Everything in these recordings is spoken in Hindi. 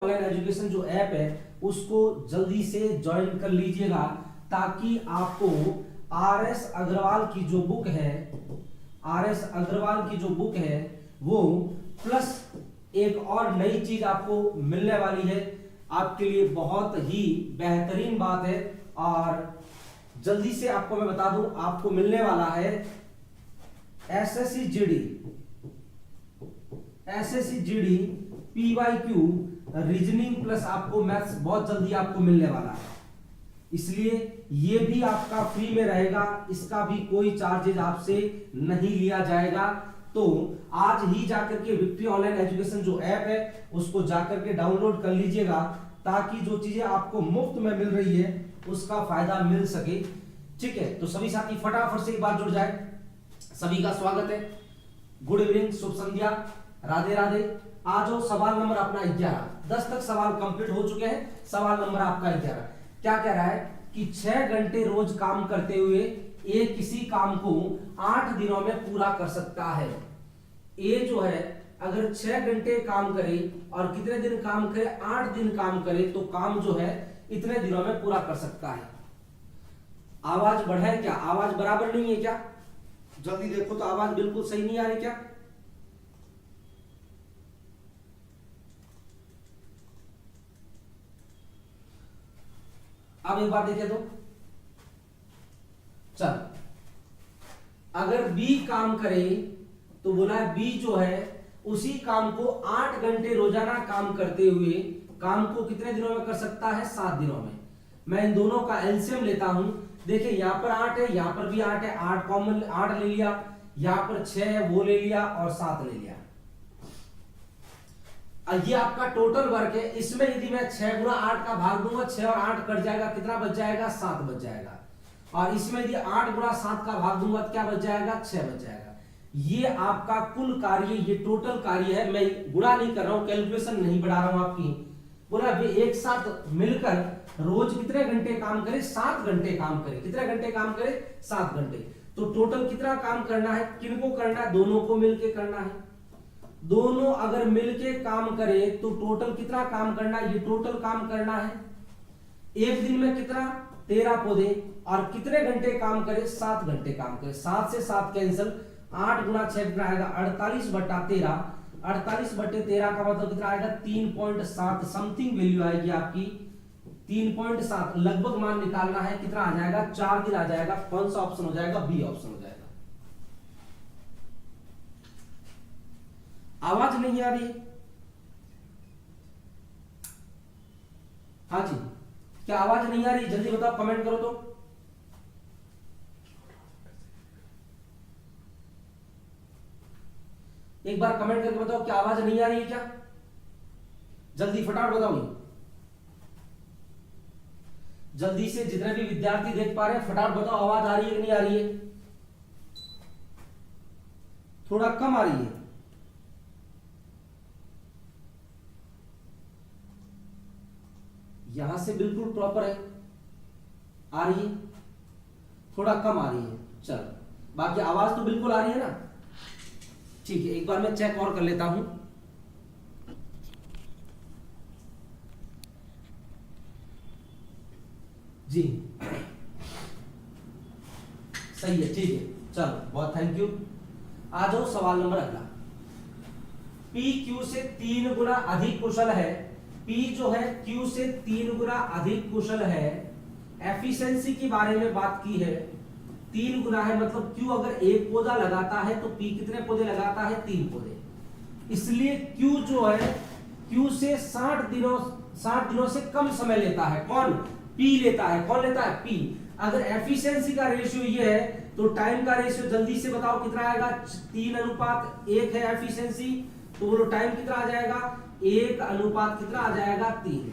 ऑनलाइन एजुकेशन जो ऐप है उसको जल्दी से ज्वाइन कर लीजिएगा ताकि आपको आर.एस. अग्रवाल की जो बुक है वो प्लस एक और नई चीज आपको मिलने वाली है। आपके लिए बहुत ही बेहतरीन बात है और जल्दी से आपको मैं बता दूं, आपको मिलने वाला है SSC GD PYQ reasoning plus आपको मैथ्स बहुत जल्दी आपको मिलने वाला है, इसलिए ये भी आपका फ्री में रहेगा, इसका भी कोई चार्जेज आपसे नहीं लिया जाएगा। तो आज ही जाकर के विक्ट्री ऑनलाइन एजुकेशन जो ऐप है उसको जाकर के डाउनलोड कर लीजिएगा ताकि जो चीजें आपको मुफ्त में मिल रही है उसका फायदा मिल सके। ठीक है, तो सभी साथी फटाफट से एक बार जुड़ जाए। सभी का स्वागत है, गुड इवनिंग, शुभ संध्या, राधे राधे। आज हो सवाल नंबर अपना 11, 10 तक सवाल कंप्लीट हो चुके हैं। सवाल नंबर आपका 11 क्या कह रहा है कि 6 घंटे रोज काम करते हुए ए किसी काम को 8 दिनों में पूरा कर सकता है। ए जो है अगर 6 घंटे काम करे और कितने दिन काम करे, 8 दिन काम करे तो काम जो है इतने दिनों में पूरा कर सकता है। आवाज बढ़ाए क्या? आवाज बराबर नहीं है क्या? जल्दी देखो तो आवाज बिल्कुल सही नहीं आ रही क्या? अब एक बार देखे तो चल, अगर बी काम करे तो बोला है बी जो है उसी काम को 8 घंटे रोजाना काम करते हुए काम को कितने दिनों में कर सकता है? 7 दिनों में। मैं इन दोनों का एलसीएम लेता हूं। देखिए यहां पर 8 है, यहां पर भी 8 है, 8 कॉमन 8 ले लिया, यहां पर 6 है वो ले लिया और 7 ले लिया। ये आपका टोटल वर्क है। इसमें यदि मैं 6 गुना 8 का भाग दूंगा, 6 और 8 कट जाएगा, कितना बच जाएगा? 7 बच जाएगा। और इसमें यदि 8 गुना 7 का भाग दूंगा तो क्या बच जाएगा? 6 बच जाएगा। ये आपका कुल कार्य, ये टोटल कार्य है। मैं गुणा नहीं कर रहा हूं, कैलकुलेशन नहीं बढ़ा रहा हूं आपकी। बोला वे एक साथ मिलकर रोज कितने घंटे काम करे? 7 घंटे काम करे। कितने घंटे काम करे? 7 घंटे। तो टोटल कितना काम करना है? किनको करना है? दोनों को मिलके करना है। दोनों अगर मिलके काम करे तो टोटल कितना काम करना है? ये टोटल काम करना है। एक दिन में कितना? 13 पौधे। और कितने घंटे काम करे? 7 घंटे काम करे। 7 से 7 कैंसिल, 8 गुना 6 कितना आएगा? 48/13। 48/13 का मतलब कितना आएगा? 3.7 समथिंग वैल्यू आएगी आपकी, 3.7 लगभग मान निकालना है। कितना आ जाएगा? 4 दिन आ जाएगा। कौन सा ऑप्शन हो जाएगा? बी ऑप्शन हो जाएगा। आवाज नहीं आ रही है? हाँ जी, क्या आवाज नहीं आ रही? जल्दी बताओ, कमेंट करो तो। एक बार कमेंट करके बताओ क्या आवाज नहीं आ रही है क्या? जल्दी फटाफट बताओ। जल्दी से जितने भी विद्यार्थी देख पा रहे हैं फटाफट बताओ, आवाज आ रही है कि नहीं आ रही है? थोड़ा कम आ रही है। यहां से बिल्कुल प्रॉपर है, आ रही है, थोड़ा कम आ रही है। चल, बाकी आवाज तो बिल्कुल आ रही है ना? ठीक है, एक बार मैं चेक और कर लेता हूं। जी सही है, ठीक है, चलो बहुत थैंक यू। आ जाओ सवाल नंबर अगला। पी क्यू से 3 गुना अधिक कुशल है। P जो है Q से 3 गुना अधिक कुशल है। एफिशिएंसी के बारे में बात की है। 3 गुना है मतलब Q अगर एक पौधा लगाता है तो P कितने पौधे लगाता है? 3 पौधे। इसलिए Q जो है Q से 60 दिनों से कम समय लेता है। कौन? P लेता है। कौन लेता है? P। अगर एफिशिएंसी का रेशियो ये है तो टाइम का रेशियो जल्दी से बताओ कितना आएगा? 3:1 है एफिशिएंसी, तो बोलो टाइम कितना आ जाएगा? 1 कितना आ जाएगा? 3।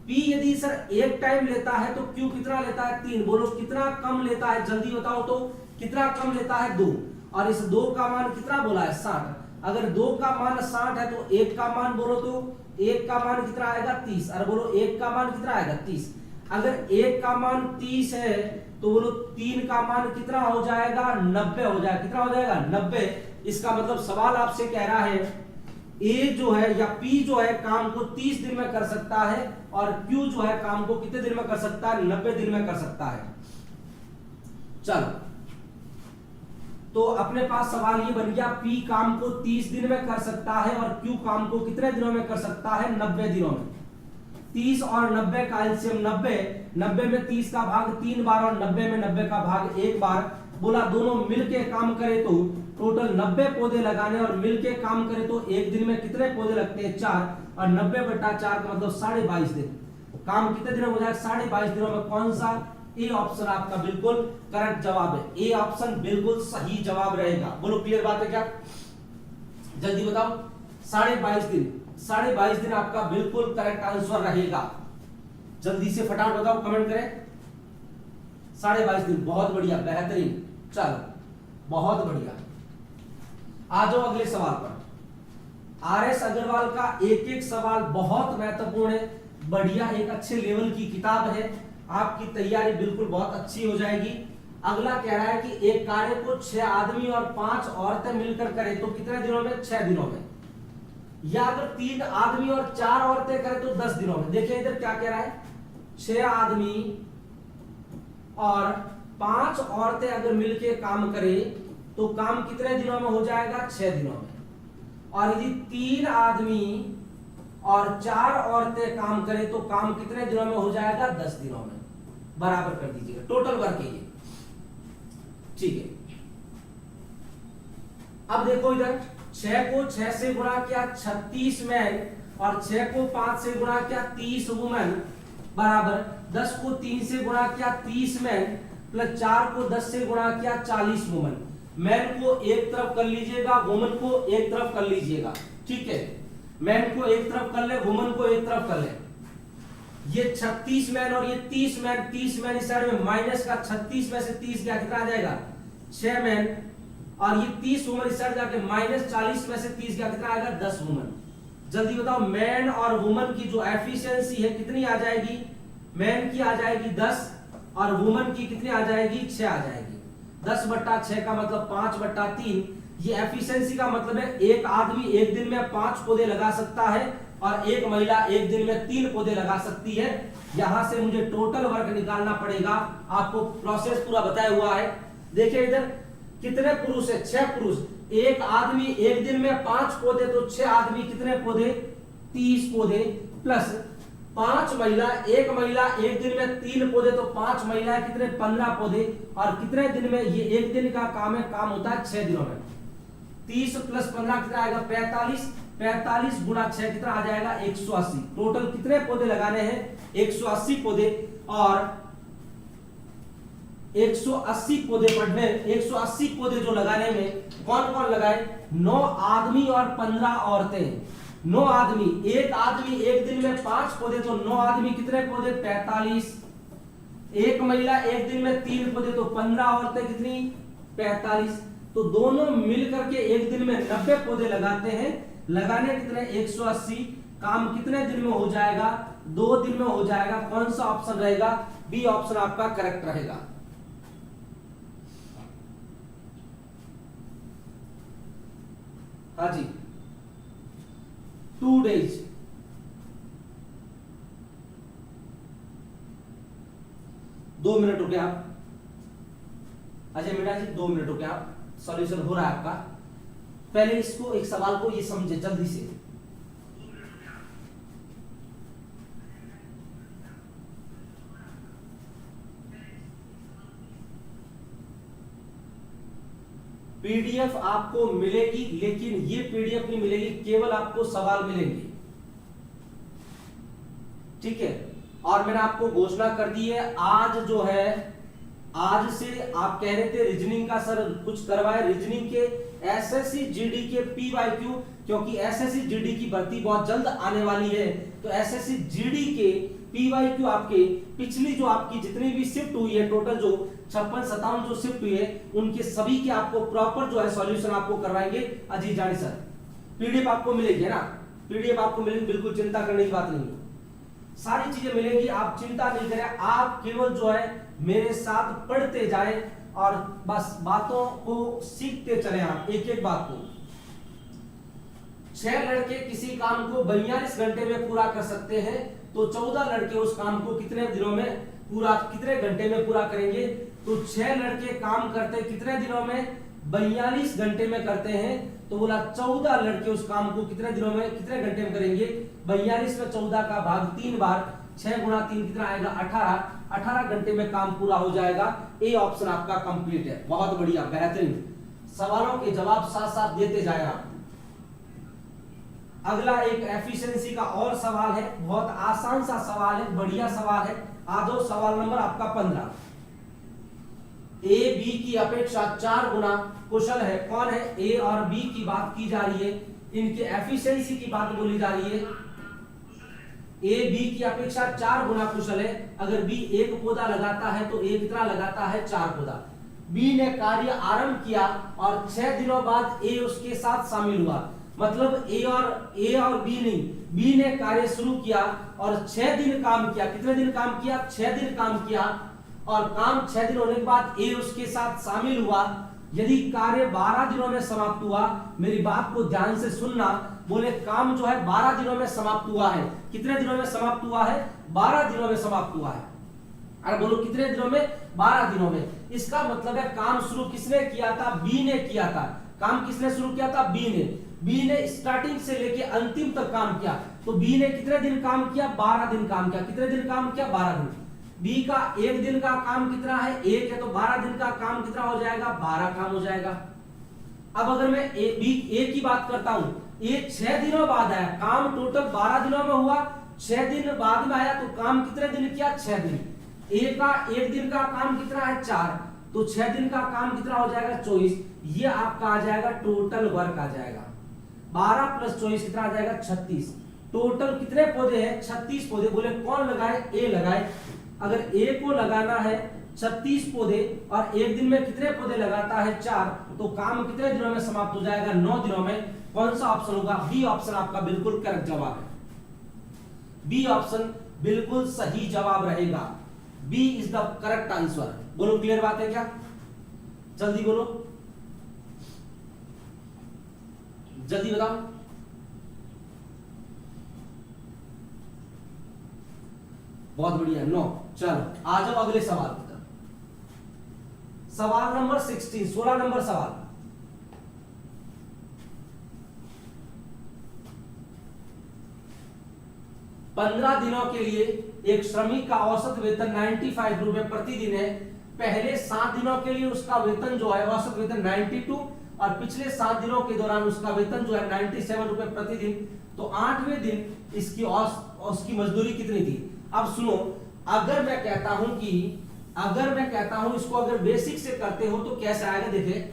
P यदि सर एक टाइम लेता है तो Q कितना लेता है? 3। बोलो कितना कम लेता है? जल्दी बताओ तो। कितना कम लेता है? 2। और इस 2 का मान कितना बोला है? 60। अगर 2 का मान 60 है तो 1 का मान बोलो तो 1 का मान कितना आएगा? 30। और बोलो 1 का मान कितना आएगा? 30। अगर 1 का मान 30 है तो बोलो 3 का मान कितना हो जाएगा? 90 हो जाएगा। कितना हो जाएगा? 90। इसका मतलब सवाल आपसे कह रहा है ए जो है या पी जो है काम को 30 दिन में कर सकता है और क्यू जो है काम को कितने दिन में कर सकता है, 90 दिन में कर सकता है। चलो तो अपने पास सवाल ये बन गया, पी काम को 30 दिन में कर सकता है और क्यू काम को कितने दिनों में कर सकता है, 90 दिनों में। 30 और 90 का एलसीएम 90 में 30 का भाग 3 बार और 90 में 90 का भाग 1 बार। बोला दोनों मिलके काम करे तो टोटल 90 पौधे लगाने और मिलके काम करे तो एक दिन में कितने पौधे लगते हैं, 4, और 90/4 का मतलब 22.5 दिन। काम कितने दिनों में हो जाएगा, 22.5 दिनों में। कौन सा, ए ऑप्शन आपका बिल्कुल करेक्ट जवाब है। ए ऑप्शन बिल्कुल सही जवाब रहेगा। बोलो क्लियर बात है क्या, जल्दी बताओ। 22.5 दिन, 22.5 दिन आपका बिल्कुल करेक्ट आंसर रहेगा। जल्दी से फटाफट बताओ, कमेंट करें। 22.5 दिन, बहुत बढ़िया, बेहतरीन। चलो बहुत बढ़िया, आ जाओ अगले सवाल पर। आर.एस. अग्रवाल का एक एक सवाल बहुत महत्वपूर्ण है, बढ़िया, एक अच्छे लेवल की किताब है। आपकी तैयारी बिल्कुल बहुत अच्छी हो जाएगी। अगला कह रहा है कि एक कार्य को 6 आदमी और 5 औरतें मिलकर करें तो कितने दिनों में, 6 दिनों में। या अगर 3 आदमी और 4 औरतें करें तो 10 दिनों में। देखिए इधर क्या कह रहा है, 6 आदमी और 5 औरतें अगर मिलकर काम करें तो काम कितने दिनों में हो जाएगा, 6 दिनों में। और यदि 3 आदमी और 4 औरतें काम करें तो काम कितने दिनों में हो जाएगा, 10 दिनों में। बराबर कर दीजिएगा, टोटल वर्क है ये, ठीक है। अब देखो इधर 6 को 6 से गुणा किया 36 मैन और 6 को 5 से गुणा किया 30 वुमेन बराबर 10 को 3 से गुणा किया 30 मैन प्लस 4 को 10 से गुणा किया 40 वुमेन। मैन को एक तरफ कर लीजिएगा, वुमेन को एक तरफ कर लीजिएगा, ठीक है। मैन को एक तरफ कर ले, वुमेन को एक तरफ कर ले। ये 36 मैन और ये 30 मैन, 30 मैन इस साइड में माइनस का 36 में से 30 गया, कितना आ जाएगा, 6 मैन। और ये 30 वुमेन इस साइड जाके माइनस 40 में से 30 गया, कितना आएगा, 10 वुमेन। जल्दी बताओ मैन और वुमेन की जो एफिशिएंसी है कितनी आ जाएगी, मैन की आ जाएगी 10 और वुमेन की कितनी आ जाएगी, 6 आ जाएगी। 10/6 का मतलब 5/3। ये एफिशिएंसी का मतलब है एक आदमी एक दिन में 5 पौधे लगा सकता है और एक महिला एक दिन में 3 पौधे लगा सकती है। यहां से मुझे टोटल वर्क निकालना पड़ेगा, आपको प्रोसेस पूरा बताया हुआ है। देखिए इधर कितने पुरुष है, 6 पुरुष। एक आदमी एक दिन में 5 पौधे तो 6 आदमी कितने पौधे, 30 पौधे प्लस 5 महिला, एक महिला एक दिन में 3 पौधे तो 5 महिलाएं कितने, 15 पौधे। और कितने दिन में, ये एक दिन का काम है, काम होता है 6 दिनों में। 30 प्लस 15 कितना आएगा, 45। 45 गुणा 6 कितना आ जाएगा, 180। टोटल कितने पौधे लगाने हैं, 180 पौधे। और 180 पौधे पढ़ने, 180 पौधे जो लगाने में कौन कौन लगाए, 9 आदमी और 15 औरतें। 9 आदमी, एक आदमी एक दिन में 5 पौधे तो 9 आदमी कितने पौधे, 45। एक महिला एक दिन में 3 पौधे तो 15 औरतें कितनी, 45। तो दोनों मिलकर के एक दिन में 90 पौधे लगाते हैं। लगाने कितने, 180। काम कितने दिन में हो जाएगा, 2 दिन में हो जाएगा। कौन सा ऑप्शन रहेगा, बी ऑप्शन आपका करेक्ट रहेगा। हाँ जी, 2 days। दो मिनट रुके आप, अजय मीणा जी 2 मिनट रुके आप, सॉल्यूशन हो रहा है आपका। पहले इसको, एक सवाल को ये समझे जल्दी से। पीडीएफ आपको मिलेगी, लेकिन ये पीडीएफ नहीं मिलेगी, केवल आपको सवाल मिलेंगे, ठीक है। और मैंने आपको घोषणा कर दी है, आज जो है, आज से आप कह रहे थे रीजनिंग का सर कुछ करवाए, रीजनिंग के एसएससी जीडी के पीवाईक्यू, क्योंकि एसएससी जीडी की भर्ती बहुत जल्द आने वाली है, तो एसएससी जीडी के पीवाईक्यू आपके पिछली जो आपकी जितनी भी शिफ्ट हुई है, टोटल जो 56-57 जो शिफ्ट हुई है, उनके सभी के आपको प्रॉपर जो है सॉल्यूशन आपको करवाएंगे अजीत जानी सर। पीडीएफ आपको मिलेगी, है ना, पीडीएफ आपको मिलेगी, बिल्कुल चिंता करने की बात नहीं है, सारी चीजें मिलेंगी, आप चिंता नहीं करें। आप केवल जो है मेरे साथ पढ़ते जाएं और बस बातों को सीखते चले, आप एक एक बात को। 6 लड़के किसी काम को 42 घंटे में पूरा कर सकते हैं, तो 14 लड़के उस काम को कितने दिनों में पूरा, कितने घंटे में पूरा करेंगे? तो 6 लड़के काम करते कितने दिनों में? 42 घंटे में करते हैं, तो बोला 14 लड़के उस काम को कितने दिनों में, कितने घंटे में करेंगे? 42 में 14 का भाग 3 बार, 6 गुणा 3 कितना आएगा? 18 घंटे में काम पूरा हो जाएगा। ए ऑप्शन आपका कंप्लीट है। बहुत बढ़िया, बेहतरीन। सवालों के जवाब साथ साथ देते जाए आप। अगला एक एफिशिएंसी का और सवाल है, बहुत आसान सा सवाल है, बढ़िया सवाल है। आ जाओ, सवाल नंबर आपका 15। ए बी की अपेक्षा 4 गुना कुशल है। कौन है? ए और बी की बात की जा रही है, इनके एफिशिएंसी की बात बोली जा रही है। ए बी की अपेक्षा 4 गुना कुशल है। अगर बी 1 पौधा लगाता है तो ए कितना लगाता है? 4 पौधा। बी ने कार्य आरंभ किया और 6 दिनों बाद ए उसके साथ शामिल हुआ। मतलब ए और बी नहीं, बी ने कार्य शुरू किया और 6 दिन काम किया। कितने दिन काम किया? 6 दिन काम किया। और काम 6 दिन होने के बाद ए उसके साथ शामिल हुआ। यदि कार्य 12 दिनों में समाप्त हुआ, मेरी बात को ध्यान से सुनना, बोले काम जो है 12 दिनों में समाप्त हुआ है। कितने दिनों में समाप्त हुआ है? 12 दिनों में समाप्त हुआ है। अरे बोलो कितने दिनों में? 12 दिनों में। इसका मतलब है काम शुरू किसने किया था? बी ने किया था। काम किसने शुरू किया था? बी ने। बी ने स्टार्टिंग से लेके अंतिम तक काम किया। तो बी ने कितने दिन काम किया? 12 दिन काम किया। कितने दिन काम किया? 12 दिन। बी का 1 दिन का काम कितना है? 1 है, तो 12 दिन का काम कितना हो जाएगा? 12 काम हो जाएगा। अब अगर मैं ए की बात करता हूं, ये 6 दिनों बाद आया, काम टोटल 12 दिनों में हुआ, 6 दिन बाद में आया, तो काम कितने दिन किया? 6 दिन। ए का 1 दिन का काम कितना है? 4, तो 6 दिन का काम कितना हो जाएगा? 24। ये आपका आ जाएगा टोटल वर्क आ जाएगा। 12 प्लस 24 कितना आ जाएगा? 36। टोटल कितने पौधे हैं? 36 पौधे। बोले कौन लगाए? ए लगाए। अगर ए को लगाना है 36 पौधे और 1 दिन में कितने पौधे लगाता है? 4, तो काम कितने दिनों में समाप्त हो जाएगा? 9 दिनों में। कौन सा ऑप्शन होगा? बी ऑप्शन आपका बिल्कुल करेक्ट जवाब है। बी ऑप्शन बिल्कुल सही जवाब रहेगा। B is the correct answer. बोलो क्लियर बात है क्या? जल्दी बोलो, जल्दी बताओ। बहुत बढ़िया, 9। चलो आ जाओ अगले सवाल की तरफ। सवाल नंबर 16, 16 नंबर सवाल। पंद्रह दिनों के लिए एक श्रमिक का औसत वेतन 95 रुपए प्रतिदिन है। पहले 7 दिनों के लिए उसका वेतन जो है औसत वेतन 92 और पिछले 7 दिनों के दौरान उसका वेतन जो है 97 रुपए प्रतिदिन। तो 8वें दिन इसकी उसकी मजदूरी कितनी थी? अब सुनो, अगर मैं कहता हूं इसको अगर बेसिक से करते हो तो कैसे आएगा? देखे,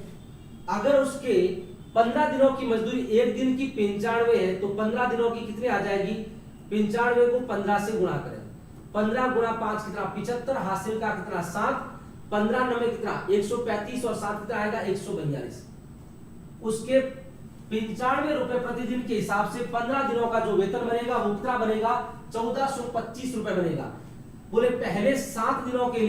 अगर उसके 15 दिनों की मजदूरी 1 दिन की 95 है, तो 15 दिनों की कितनी आ जाएगी? 95 को 15 से गुणा करें। 15 गुणा 5 कितना? 75। हासिल का कितना? 7। 15 नंबर कितना? 135 और 7 कितना आएगा? 142। उसके 95 रुपए प्रतिदिन के हिसाब से 15 दिनों का जो वेतन बनेगा वो कितना बनेगा? 1425 रुपए बनेगा। बोले पहले 7 दिनों के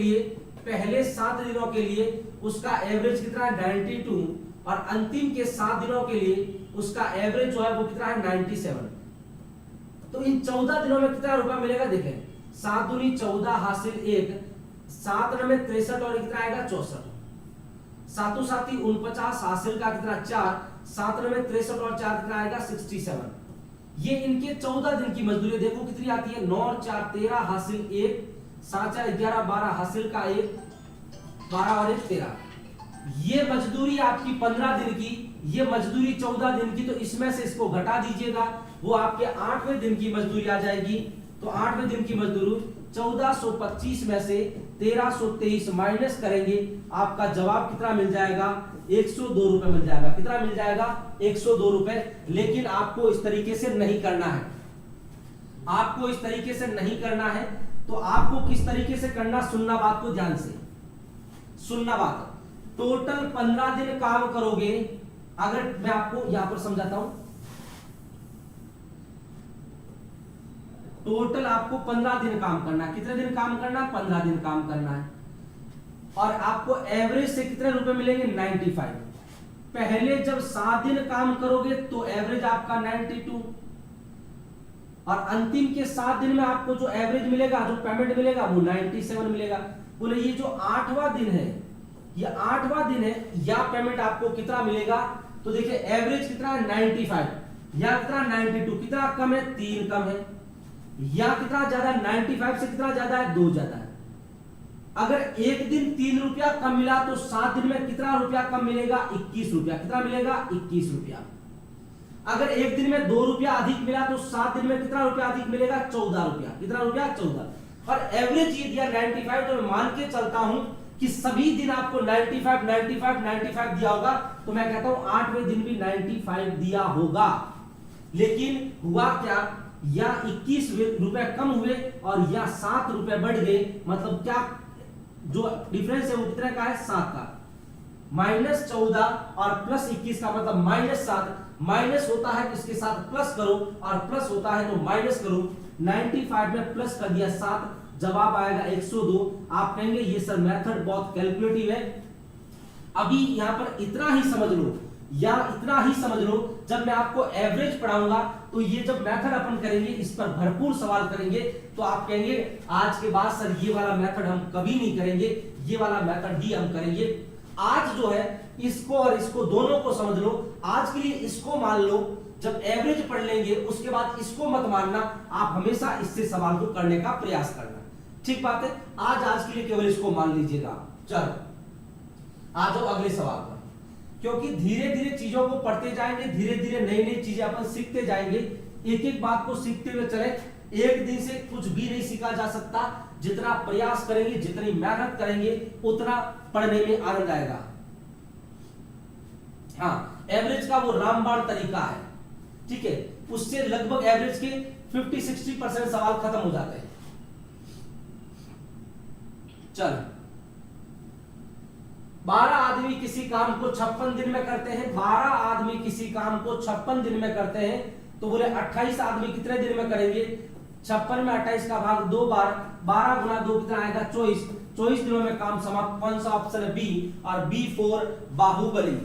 लिए उसका एवरेज कितना है? 92 और अंतिम के 7 दिनों के लिए उसका एवरेज जो है वो कितना है? 97। तो इन 14 दिनों में कितना रुपया मिलेगा? देखें, 7 दूनी 14 हासिल 1, 7 में 63 और कितना आएगा? 64। 7 7 49 हासिल का कितना? 4, 7 में 63 और 4 कितना आएगा? 67। ये इनके 14 दिन की मजदूरी देखो कितनी आती है? 9 और 4 13 हासिल 1, 7 4 11 12 हासिल का 1, 12 और 1 13। ये मजदूरी आपकी 15 दिन की, ये मजदूरी 14 दिन की, तो इसमें से इसको घटा दीजिएगा, वो आपके 8वें दिन की मजदूरी आ जाएगी। तो 8वें दिन की मजदूरी 1425 में से 1323 माइनस करेंगे, आपका जवाब कितना मिल जाएगा? 102 रुपए मिल जाएगा। कितना मिल जाएगा? 102 रुपए। लेकिन आपको इस तरीके से नहीं करना है, आपको इस तरीके से नहीं करना है। तो आपको किस तरीके से करना? सुनना बात को ध्यान से, सुनना बात। टोटल 15 दिन काम करोगे। अगर मैं आपको यहां पर समझाता हूं, टोटल आपको 15 दिन काम करना है। कितने दिन काम करना है? 15 दिन काम करना है। और आपको एवरेज से कितने रुपए मिलेंगे? 95। पहले जब 7 दिन काम करोगे तो एवरेज आपका 92, और अंतिम के 7 दिन में आपको जो एवरेज मिलेगा, जो पेमेंट मिलेगा वो 97 मिलेगा। बोले ये जो 8वां दिन है, ये 8वां दिन है, या पेमेंट आपको कितना मिलेगा, तो देखिए एवरेज कितना है 95, या कितना 92, कितना कम है 3 कम है, या कितना ज्यादा 95 से कितना ज्यादा है 2 ज्यादा है। अगर एक दिन 3 रुपया कम मिला तो 7 दिन में कितना रुपया कम मिलेगा, 21 रुपया। कितना मिलेगा, 21 रुपया। अगर एक दिन में 2 रुपया अधिक मिला तो 7 दिन में कितना रुपया अधिक मिलेगा, 14 रुपया। कितना रुपया, 14। और एवरेज ये दिया 95, तो मैं मान के चलता हूं कि सभी दिन आपको 95 95 95 दिया होगा, तो मैं कहता हूं 8वें दिन भी 95 दिया होगा। लेकिन हुआ क्या, या 21 रुपए कम हुए और या 7 रुपए बढ़ गए, मतलब क्या जो डिफरेंस है वो कितना का है, 7 का। -14 और +21 का मतलब -7। माइनस होता है तो इसके साथ प्लस करो, और प्लस होता है तो माइनस करो। 95 में प्लस कर दिया 7, जवाब आएगा 102। आप कहेंगे ये सर मेथड बहुत कैलकुलेटिव है। अभी यहां पर इतना ही समझ लो, या इतना ही समझ लो, जब मैं आपको एवरेज पढ़ाऊंगा तो ये जब मेथड अपन करेंगे इस पर भरपूर सवाल करेंगे, तो आप कहेंगे आज के बाद सर ये वाला मेथड हम कभी नहीं करेंगे, ये वाला मेथड ही हम करेंगे। आज जो है इसको और इसको दोनों को समझ लो। आज के लिए इसको मान लो, जब एवरेज पढ़ लेंगे उसके बाद इसको मत मानना, आप हमेशा इससे सवाल को करने का प्रयास करना। ठीक बात है, आज के लिए केवल इसको मान लीजिएगा। चलो आ जाओ अगले सवाल पर, क्योंकि धीरे धीरे चीजों को पढ़ते जाएंगे, धीरे धीरे नई नई चीजें अपन सीखते जाएंगे। एक एक बात को सीखते हुए चले। एक दिन से कुछ भी नहीं सीखा जा सकता। जितना प्रयास करेंगे, जितनी मेहनत करेंगे, उतना पढ़ने में आनंद आएगा। हाँ, एवरेज का वो रामबाण तरीका है, ठीक है, उससे लगभग एवरेज के 50-60% सवाल खत्म हो जाते हैं। चल, 12 आदमी किसी काम को 56 दिन में करते हैं। 12 आदमी किसी काम को 56 दिन में करते हैं, तो बोले 28 आदमी कितने दिन में करेंगे। 56 में 28 का भाग 2 बार, 12 गुना 2 कितना आएगा 24। 24 दिनों में काम समाप्त। कौन सा ऑप्शन है, बी। और B4 बाहुबली,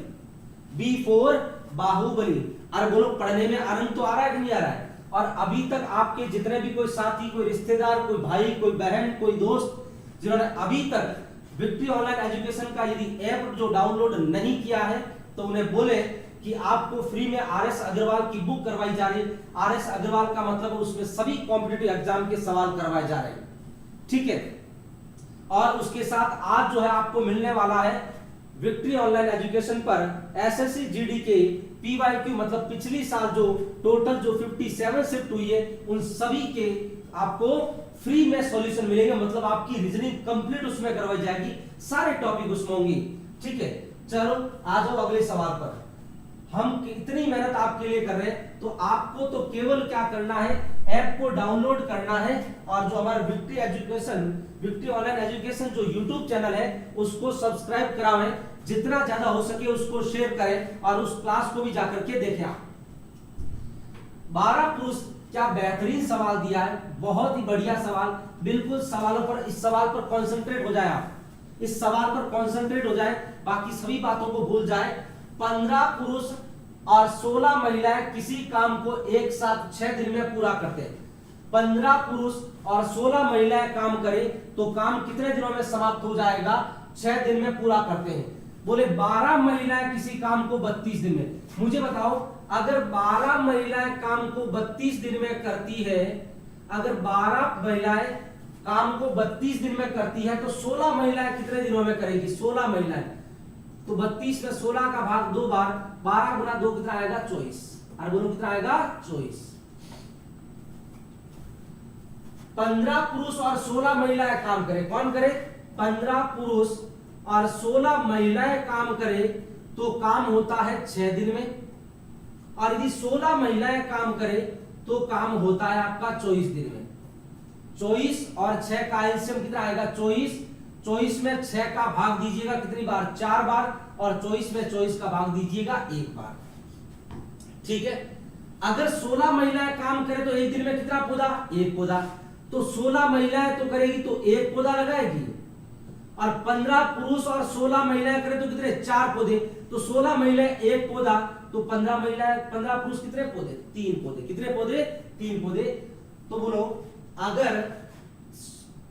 B4 बाहुबली। अरे बोलो पढ़ने में आनंद तो आ रहा है कि नहीं आ रहा है। और अभी तक आपके जितने भी कोई साथी, कोई रिश्तेदार, कोई भाई, कोई बहन, कोई दोस्त जिन्होंने अभी तक विक्ट्री ऑनलाइन एजुकेशन का यदि ऐप जो डाउनलोड नहीं किया है, तो उन्हें बोले कि आपको फ्री में RS अग्रवाल की बुक करवाई जा रही है। RS अग्रवाल का मतलब उसमें सभी कॉम्पिटिटिव एग्जाम के सवाल करवाए जा रहे हैं, ठीक है। और उसके साथ आज जो है आपको मिलने वाला है विक्ट्री ऑनलाइन एजुकेशन पर SSC GD के PYQ, मतलब पिछली साल जो टोटल जो 57 शिफ्ट हुई है, उन सभी के आपको फ्री में सॉल्यूशन मिलेंगे। मतलब आपकी रीजनिंग कंप्लीट उसमें करवाई जाएगी, सारे टॉपिक उसमें होंगे, ठीक है। चलो आ जाओ अगले सवाल पर। हम इतनी मेहनत आपके लिए कर रहे हैं, तो आपको तो केवल क्या करना है, ऐप को डाउनलोड करना है, और जो हमारा victory education, victory online education जो यूट्यूब चैनल है उसको सब्सक्राइब करावें, जितना ज्यादा हो सके उसको शेयर करें, और उस क्लास को भी जाकर के देखें आप। 12 पुरुष, क्या बेहतरीन सवाल दिया है, बहुत ही बढ़िया सवाल। बिल्कुल सवालों पर, इस सवाल पर कॉन्सेंट्रेट हो जाए आप, इस सवाल पर कॉन्सेंट्रेट हो जाए, बाकी सभी बातों को भूल जाए। 15 पुरुष और 16 महिलाएं किसी काम को एक साथ 6 दिन में पूरा करते हैं। 15 पुरुष और 16 महिलाएं काम करें तो काम कितने दिनों में समाप्त हो जाएगा, 6 दिन में पूरा करते हैं। बोले 12 महिलाएं किसी काम को 32 दिन में। मुझे बताओ, अगर 12 महिलाएं काम को 32 दिन में करती है, अगर 12 महिलाएं काम को 32 दिन में करती है, तो 16 महिलाएं कितने दिनों में करेगी, 16 महिलाएं। तो 32 में 16 का भाग 2 बार, 12 गुना 2 कितना आएगा 24। और बोलो कितना आएगा 24। 15 पुरुष और 16 महिलाएं काम करें, कौन करे, 15 पुरुष और 16 महिलाएं काम करें तो काम होता है 6 दिन में। और यदि 16 महिलाएं काम करें तो काम होता है आपका 24 दिन में। 24 और 6 का एलसीएम कितना आएगा 24। 24 में 6 का भाग दीजिएगा कितनी बार, 4 बार, और 24 में 24 का भाग दीजिएगा 1 बार, ठीक है। अगर 16 महिलाएं काम करें तो एक दिन में कितना पौधा, 1 पौधा। तो 16 महिलाएं तो करेगी तो 1 पौधा लगाएगी, और 15 पुरुष और 16 महिलाएं करें तो कितने, 4 पौधे। तो 16 महिलाएं 1 पौधा, तो 15 महिलाएं 15 पुरुष कितने पौधे, 3 पौधे। कितने पौधे, 3 पौधे। तो बोलो अगर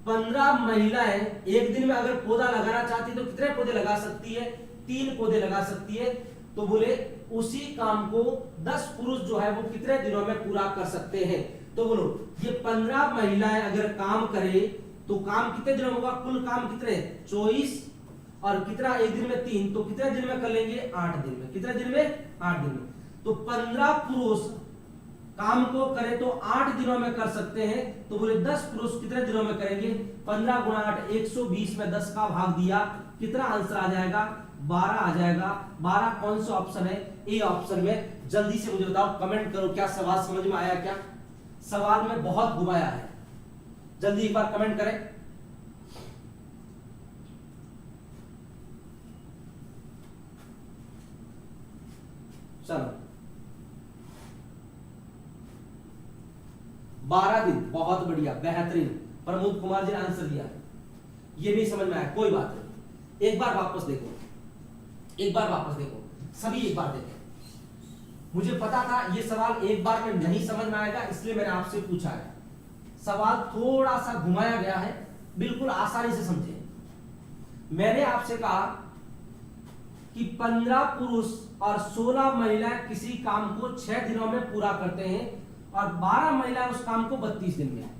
15 महिलाएं एक दिन में अगर पौधा लगाना चाहती है तो कितने पौधे लगा सकती है, 3 पौधे लगा सकती है। तो बोले उसी काम को 10 पुरुष जो है वो कितने दिनों में पूरा कर सकते हैं। तो बोलो ये 15 महिलाएं अगर काम करे तो काम कितने दिनों में होगा, कुल काम कितने, 24 और कितना एक दिन में 3, तो कितने दिन में कर लेंगे, 8 दिन में। कितने दिन में, 8 दिन में। तो 15 पुरुष काम को करे तो 8 दिनों में कर सकते हैं। तो बोले 10 पुरुष कितने दिनों में करेंगे, 15 गुणा 8 120 में 10 का भाग दिया, कितना आंसर आ जाएगा, 12 आ जाएगा। 12 कौन सा ऑप्शन है, ए ऑप्शन में। जल्दी से मुझे बताओ, कमेंट करो क्या सवाल समझ में आया, क्या सवाल में बहुत घुमाया है, जल्दी एक बार कमेंट करें। चलो 12 दिन, बहुत बढ़िया, बेहतरीन। प्रमोद कुमार जी ने आंसर दिया, ये भी समझ में आया, कोई बात नहीं। एक बार वापस देखो, एक बार वापस देखो, सभी एक बार देखें। मुझे पता था ये सवाल एक बार में नहीं समझ में आएगा, इसलिए मैंने आपसे पूछा है। सवाल थोड़ा सा घुमाया गया है, बिल्कुल आसानी से समझे। मैंने आपसे कहा कि 15 पुरुष और 16 महिलाएं किसी काम को 6 दिनों में पूरा करते हैं और 12 महिलाएं उस काम को 32 दिन में।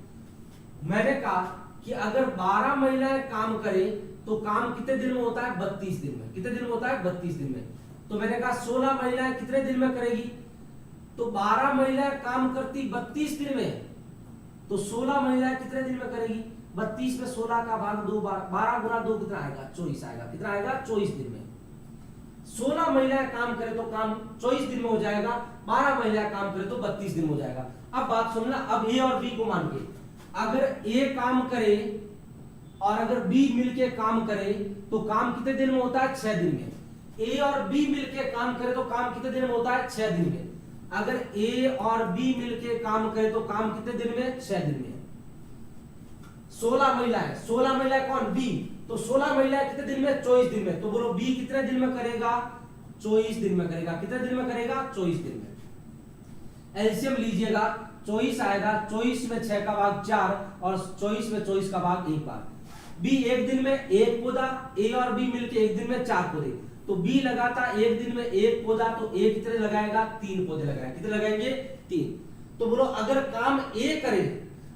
मैंने कहा कि अगर 12 महिलाएं काम करें तो काम कितने दिन में होता है, 32 दिन में। कितने दिन में होता है, 32 दिन में। तो मैंने कहा 16 महिलाएं कितने दिन में करेगी, तो 12 महिलाएं काम करती 32 दिन में, तो 16 महिलाएं कितने दिन में करेगी, 32 में 16 का भाग 2 बार, 12 गुना 2 कितना आएगा, 24 आएगा। कितना आएगा, 24 दिन में। 16 महिलाएं काम करे तो काम 24 दिन में हो जाएगा, 12 महिलाएं काम करे तो 32 दिन में हो जाएगा। अब बात सुनना, अब ए और बी को मान के, अगर ए काम करे और अगर बी मिलके काम करे तो काम कितने दिन में होता है, 6 दिन में। ए और बी मिलके काम करे तो काम कितने दिन में होता है, 6 दिन में। अगर ए और बी मिलके काम करे तो काम कितने दिन में, 6 दिन में। 16 महिलाएं, 16 महिलाएं कौन, बी, तो 16 महिलाएं कितने दिन में, 24 दिन में। तो बोलो बी कितने दिन में करेगा, 24 दिन में करेगा। कितने दिन में करेगा, 24 दिन में। एलसीएम लीजिएगा, 24 आएगा, 24 में 6 का भाग 4 और 24 में 24 का भाग 1 बार। बी एक दिन में 1 पौधा, ए और बी मिलके एक दिन में 4 पौधे, तो बी लगाता एक दिन में 1 पौधा, तो ए कितने लगाएगा, 3 पौधे लगाएगा। कितने लगाएंगे, 3। तो बोलो अगर काम ए करे,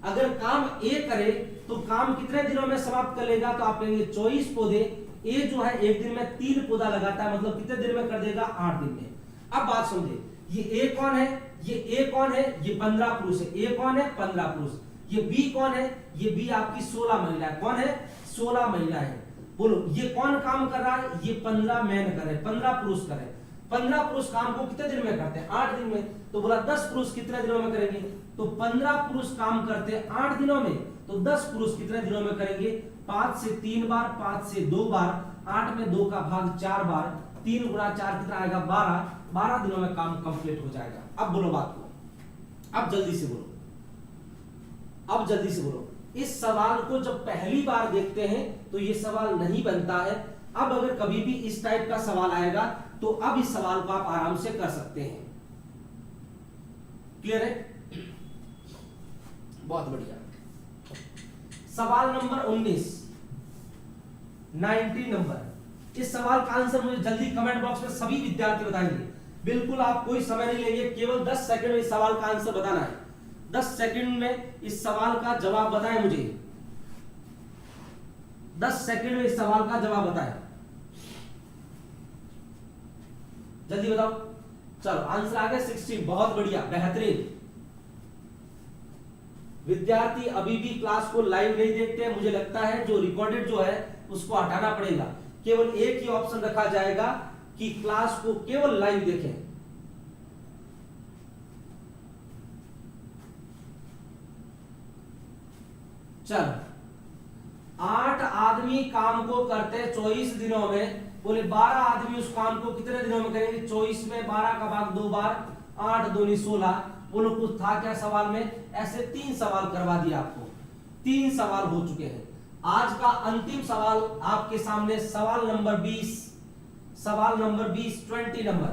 अगर काम ए करे तो काम कितने दिनों में समाप्त कर लेगा, तो आप कहेंगे 24 पौधे। ए जो है एक दिन में 3 पौधा लगाता है, मतलब कितने दिन में कर देगा, 8 दिन में। अब बात समझे, ये ए कौन है, ये ए कौन है, ये 15 पुरुष है। ए कौन है, 15 पुरुष। ये बी कौन है, ये बी आपकी 16 महिला है। कौन है, 16 महिला है। बोलो ये कौन काम कर रहा है, ये 15 मैन कर रहे हैं, 15 पुरुष कर रहे हैं। 15 पुरुष काम को कितने दिन में करते हैं, 8 दिन में। तो बोला 10 पुरुष कितने दिनों में करेंगे, तो 15 पुरुष काम करते हैं 8 दिनों में, तो 10 पुरुष कितने दिनों में करेंगे, 5 से 3 बार, 5 से 2 बार, 8 में 2 का भाग 4 बार, 3 गुणा 4 कितना आएगा, 12। 12 दिनों में काम कंप्लीट हो जाएगा। अब बोलो बात को, अब जल्दी से बोलो, अब जल्दी से बोलो। इस सवाल को जब पहली बार देखते हैं तो ये सवाल नहीं बनता है। अब अगर कभी भी इस टाइप का सवाल आएगा तो अब इस सवाल को आप आराम से कर सकते हैं। क्लियर है, बहुत बढ़िया। सवाल नंबर 19, 90 नंबर। इस सवाल का आंसर मुझे जल्दी कमेंट बॉक्स में सभी विद्यार्थी बताएंगे। बिल्कुल आप कोई समय नहीं लेंगे, केवल 10 सेकंड में इस सवाल का आंसर बताना है। 10 सेकंड में इस सवाल का जवाब बताएं मुझे, 10 सेकंड में इस सवाल का जवाब बताएं, जल्दी बताओ। चलो आंसर आ गया 16, बहुत बढ़िया, बेहतरीन। विद्यार्थी अभी भी क्लास को लाइव नहीं देखते हैं, मुझे लगता है जो रिकॉर्डेड जो है उसको हटाना पड़ेगा। केवल एक ही ऑप्शन रखा जाएगा कि क्लास को केवल लाइव देखें। चल 8 आदमी काम को करते 24 दिनों में, बोले 12 आदमी उस काम को कितने दिनों में करेंगे, 24 में 12 का भाग 2 बार, 8 दूनी 16। बोलो कुछ था क्या सवाल में, ऐसे 3 सवाल करवा दिया आपको, 3 सवाल हो चुके हैं। आज का अंतिम सवाल आपके सामने सवाल नंबर 20, 20 नंबर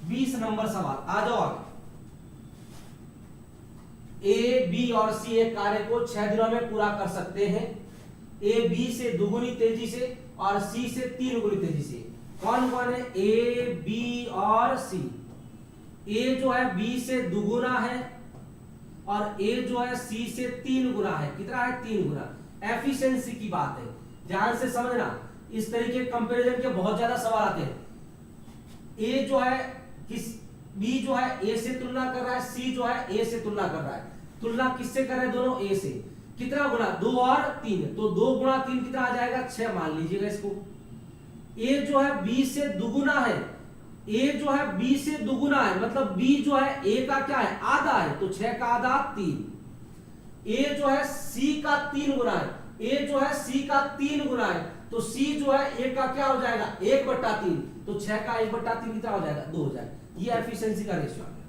20 नंबर सवाल। आ जाओ आगे। ए, बी और सी एक कार्य को 6 दिनों में पूरा कर सकते हैं। ए बी से दुगुनी तेजी से और सी से 3 गुनी तेजी से। कौन कौन है? ए, बी और सी। ए जो है बी से दुगुना है और ए जो है सी से 3 गुना है। कितना है? 3 गुना। एफिशिएंसी की बात है, ध्यान से समझना। इस तरीके कंपैरिजन के बहुत ज्यादा सवाल आते हैं। ए जो है किस, बी जो है ए से तुलना कर रहा है, सी जो है ए से तुलना कर रहा है। तुलना किससे कर रहे हैं? दोनों ए से। कितना गुना? 2 और 3, तो 2 गुना 3 कितना आ जाएगा? 6 मान लीजिएगा इसको। ए जो है बी से दुगुना है, ए जो है बी से दुगुना है, मतलब बी जो है ए का क्या है? आधा है, तो 6 का आधा 3। ए जो है सी का 3 गुना है, ए जो है सी का 3 गुना है, तो सी जो है ए का क्या हो जाएगा? 1/3, तो 6 का 1/3 कितना हो जाएगा? 2 हो जाएगा। ये एफिशिएंसी का रेशियो आ गया।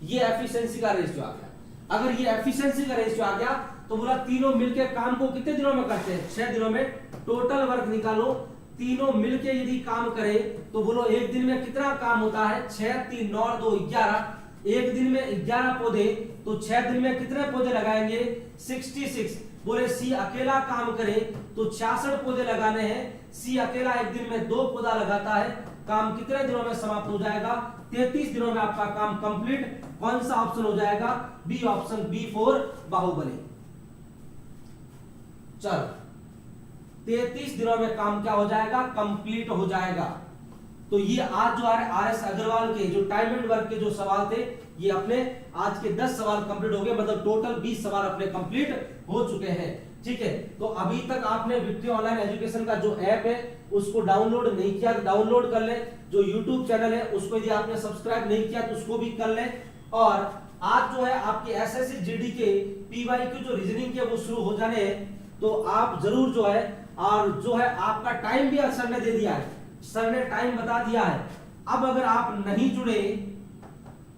ये एफिशिएंसी का रेशियो आ गया। अगर ये एफिशिएंसी का रेशियो आ गया तो बोला तीनों मिलकर काम को कितने दिनों में करते हैं? 6 दिनों में। टोटल वर्क निकालो, तीनों मिलके यदि काम करें तो बोलो एक दिन में कितना काम होता है? 6, 3, 9, 2, 11। एक दिन में 11 पौधे, तो 6 दिन में कितने पौधे लगाएंगे? 66। बोले सी अकेला काम करे तो 66 पौधे लगाने हैं। सी अकेला एक दिन में 2 पौधा लगाता है। काम कितने दिनों में समाप्त हो जाएगा? 33 दिनों में आपका काम कंप्लीट। कौन सा ऑप्शन हो जाएगा? B option, B4 Baahubali. चलो 33 दिनों में काम क्या हो जाएगा? कंप्लीट हो जाएगा। तो ये आज जो है RS अग्रवाल के जो टाइम एंड वर्क के जो सवाल थे, ये अपने आज के 10 सवाल कंप्लीट हो गए, मतलब टोटल 20 सवाल अपने कंप्लीट हो चुके हैं। ठीक है, तो अभी तक आपने विक्ट्री ऑनलाइन एजुकेशन का जो ऐप है उसको डाउनलोड नहीं किया तो डाउनलोड कर ले। जो यूट्यूब चैनल है उसको यदि आपने सब्सक्राइब नहीं किया तो उसको भी कर ले। और आज जो है आपके एसएससी जीडी के पीवाईक्यू जो रीजनिंग के वो शुरू हो जाने हैं, तो आप जरूर जो है, और जो है आपका टाइम भी सर ने दे दिया है, सर ने टाइम बता दिया है। अब अगर आप नहीं जुड़े,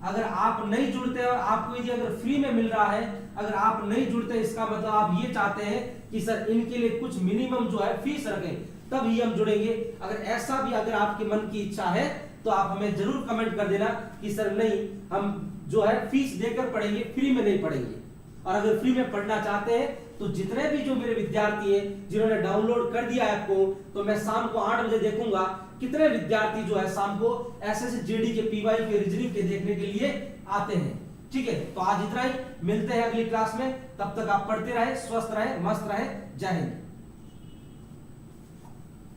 अगर आप नहीं जुड़ते और आपको यदि अगर फ्री में मिल रहा है, अगर आप नहीं जुड़ते इसका मतलब आप ये चाहते हैं कि सर इनके लिए कुछ मिनिमम जो है फीस रखें, तब ही हम जुड़ेंगे। अगर ऐसा भी अगर आपके मन की इच्छा है तो आप हमें जरूर कमेंट कर देना कि सर नहीं, हम जो है फीस देकर पढ़ेंगे, फ्री में नहीं पढ़ेंगे। और अगर फ्री में पढ़ना चाहते हैं तो जितने भी जो मेरे विद्यार्थी हैं जिन्होंने डाउनलोड कर दिया ऐप को, तो मैं शाम को 8 बजे देखूंगा कितने विद्यार्थी जो है शाम को एसएससी जीडी के पीवाई के रीजनिंग के देखने के लिए आते हैं। ठीक है, तो आज इतना ही, मिलते हैं अगली क्लास में। तब तक आप पढ़ते रहे, स्वस्थ रहे, मस्त रहे। जय हिंद।